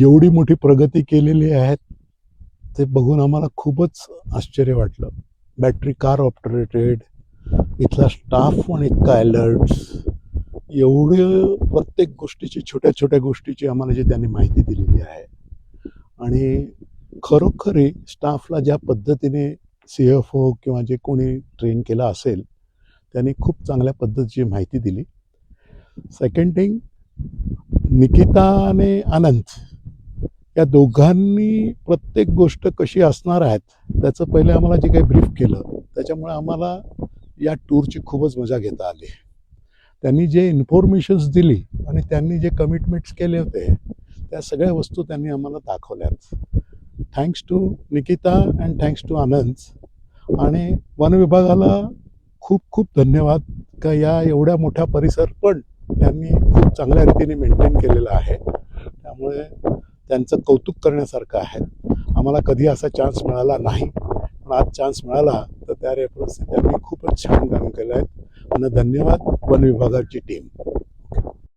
एवढी मोठी प्रगती केलेली आहे ते बघून आम्हाला खूपच आश्चर्य वाटलं. बॅटरी कार ऑपरेटेड, इथला स्टाफ पण इतका अलर्ट्स, एवढे प्रत्येक गोष्टीची, छोट्या छोट्या गोष्टीची आम्हाला जी त्यांनी माहिती दिलेली आहे. आणि खरोखरी स्टाफला ज्या पद्धतीने CFO किंवा जे कोणी ट्रेन केलं असेल त्यांनी खूप चांगल्या पद्धतीची माहिती दिली. सेकंड थिंग, निकिताने आनंद या दोघांनी प्रत्येक गोष्ट कशी असणार आहेत त्याचं पहिले आम्हाला जे काही ब्रीफ केलं, त्याच्यामुळे आम्हाला या टूरची खूपच मजा घेता आली. त्यांनी जे इन्फॉर्मेशन्स दिली आणि त्यांनी जे कमिटमेंट्स केले होते त्या सगळ्या वस्तू त्यांनी आम्हाला दाखवल्यात. Thanks to Nikita and thanks to Anand. आणि वन विभागाला खूप खूप धन्यवाद का या एवढ्या मोठ्या परिसर पण त्यांनी खूप चांगल्या रीतीने मेंटेन केलेला आहे. त्यामुळे त्यांचं कौतुक करण्यासारखं आहे. आम्हाला कधी असा चान्स मिळाला नाही, पण आज चान्स मिळाला तर त्या रेफरन्सने त्यांनी खूपच छान काम केलं आहे. आणि धन्यवाद वन विभागाची टीम.